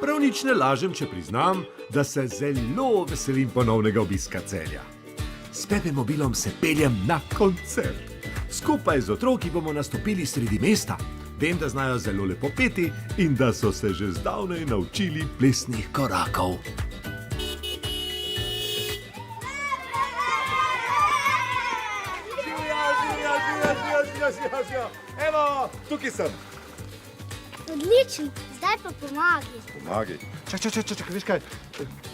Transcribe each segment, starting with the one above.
Prav nič ne lažem, če priznam, da se zelo veselim ponovnega obiska Celja. S Pepemobilom se peljem na koncert. Skupaj z otroki bomo nastopili sredi mesta. Vem, da znajo zelo lepo peti in da so se že zdavnaj naučili plesnih korakov. Evo, tukaj sem. Odlično, zdaj pa pomagi. Pomagi. Čakaj, veš kaj?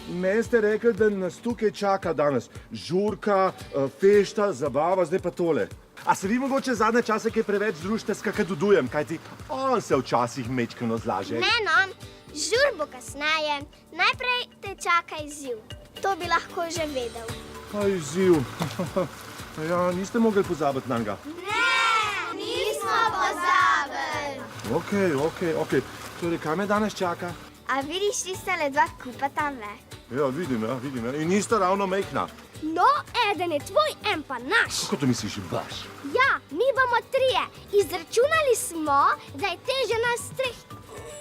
Meni ste rekli, da nas tukaj čaka danes žurka, fešta, zabava, zdaj pa tole. A se vi mogoče zadnje čase kaj preveč družite s kakadudujem, kajti on se včasih mečkano zlaže? Ne no, žur bo kasneje. Najprej te čaka izziv. To bi lahko že vedel. Kaj izziv? Ja, niste mogli pozabiti nanjega. Ne, nismo pozabili. Okej. Torej, kaj me danes čaka? A vidiš tiste le dva kupa tam ve? Ja, vidim. In nista ravno majhna. No, eden je tvoj, en pa naš. Kako to misliš, baš? Ja, mi bomo trije. Izračunali smo, da je težje nas treh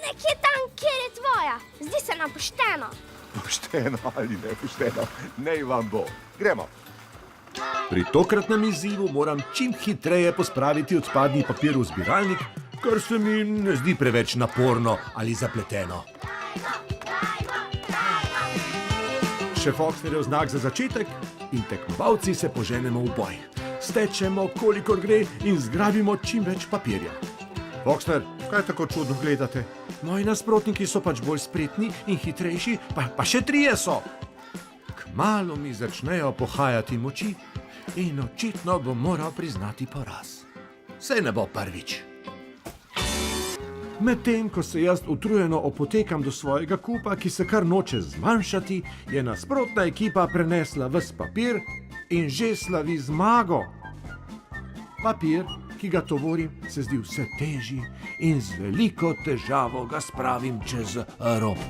nekje tam, kjer je tvoja. Zdi se nam pošteno. Pošteno ali nepošteno, naj vam bo. Gremo. Pri tokratnem izzivu moram čim hitreje pospraviti odpadni papir v zbiralnik, kar se mi ne zdi preveč naporno ali zapleteno. Še Foxnerjev znak za začetek in tekmovalci se poženemo v boj. Stečemo, kolikor gre in zgrabimo čim več papirja. Foxner, kaj tako čudno gledate? Moji nasprotniki so pač bolj spretni in hitrejši, pa še trije so. Kmalu mi začnejo pohajati moči in očitno bom moral priznati poraz. Saj ne bo prvič. Medtem, ko se jaz utrujeno opotekam do svojega kupa, ki se kar noče zmanjšati, je nasprotna ekipa prenesla ves papir in že slavi zmago. Papir, ki ga tovorim, se zdi vse težji in z veliko težavo ga spravim čez rob.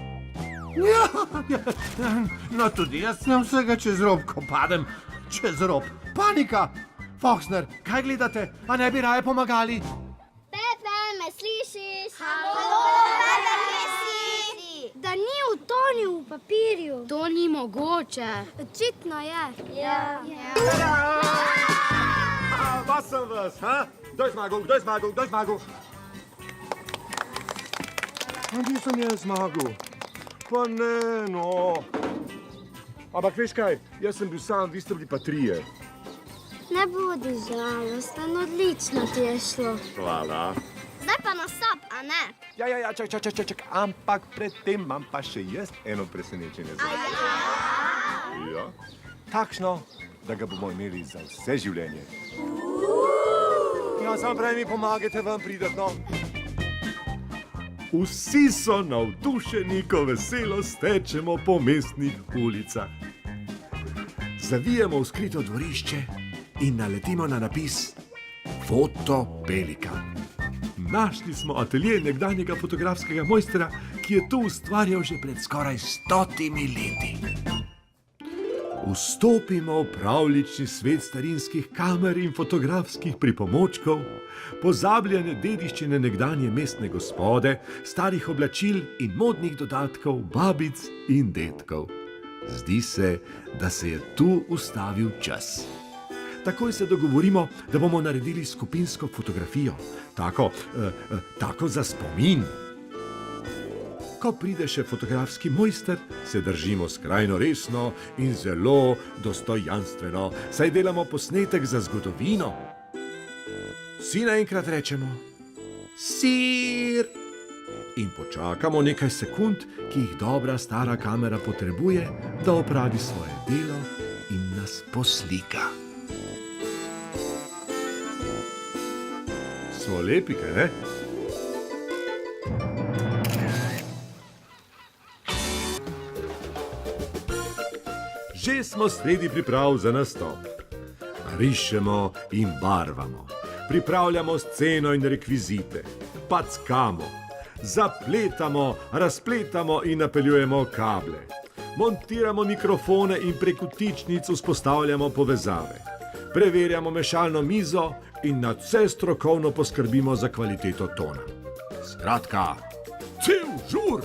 No, tudi jaz sem vsega čez rob, ko padem čez rob. Panika! Foxner, kaj gledate? A ne bi raje pomagali? Pepe, me slišiš? Halo, Pepe, kje si? Da ni utonil v papirju. To ni mogoče. Očitno je. Ja. Vas sem vas, ha? Kdo je zmagal? Nisem jaz zmagal. Pa ne, no. Ampak veš kaj, jaz sem bil sam, vi ste bili pa trije. Ne bodi žalosten, odlično ti je šlo. Hvala. Zdaj pa nastop, a ne? Ja, čak, ampak predtem imam pa še jaz eno presenečenje za vas. Ja? Takšno, da ga bomo imeli za vse življenje. Ja, samo prej mi pomagajte vam prideti, no. Vsi so navdušeni, ko veselo stečemo po mestnih ulicah. Zavijemo v skrito dvorišče in naletimo na napis Foto Pelikan. Našli smo atelje nekdanjega fotografskega mojstra, ki je to ustvarjal že pred skoraj 100 leti. Vstopimo v pravljični svet starinskih kamer in fotografskih pripomočkov, pozabljene dediščine nekdanje mestne gospode, starih oblačil in modnih dodatkov babic in dedkov. Zdi se, da se je tu ustavil čas. Takoj se dogovorimo, da bomo naredili skupinsko fotografijo. Tako za spomin. Ko pride še fotografski mojster, se držimo skrajno resno in zelo dostojanstveno, saj delamo posnetek za zgodovino. Vsi naenkrat rečemo sir in počakamo nekaj sekund, ki jih dobra stara kamera potrebuje, da opravi svoje delo in nas poslika. Smo lepi, kaj ne? Že smo sredi priprav za nastop. Rišemo in barvamo. Pripravljamo sceno in rekvizite. Packamo. Zapletamo, razpletamo in napeljujemo kable. Montiramo mikrofone in prek vtičnic vzpostavljamo povezave. Preverjamo mešalno mizo in nadvse strokovno poskrbimo za kvaliteto tona. Skratka, cel žur!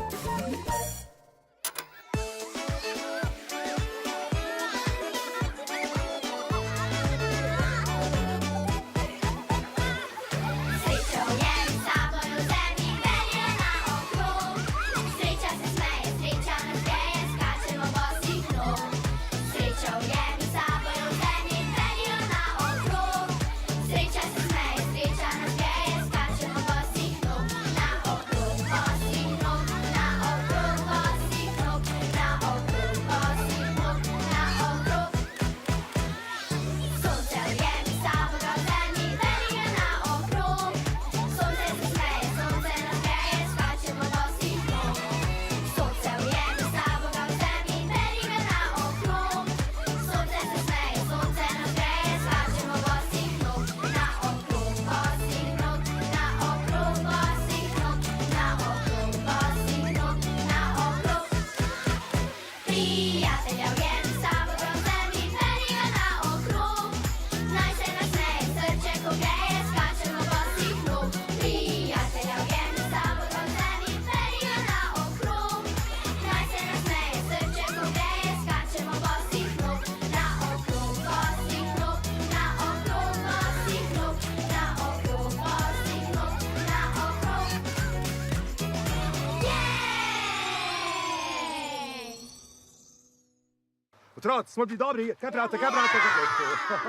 otroci, smo bili dobri, kaj pravite?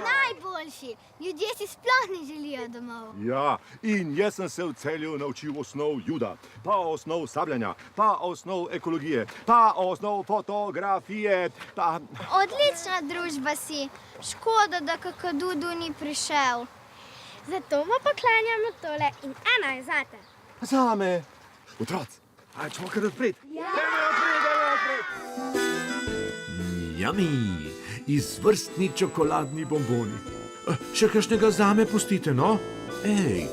Najboljši. Ljudje si sploh ne želijo domov. Ja, in jaz sem se v Celju naučil osnov juda, pa osnov sabljanja, pa osnov ekologije, pa osnov fotografije, pa... Odlična družba si. Škoda, da Kakadudu ni prišel. Zato mu poklanjamo tole in ena je zate. Zame. Otroci, aj čemo kar odpreti. Dajmo odpreti. Jami, izvrstni čokoladni bomboni. Še kakšnega zame pustite, no? Ej.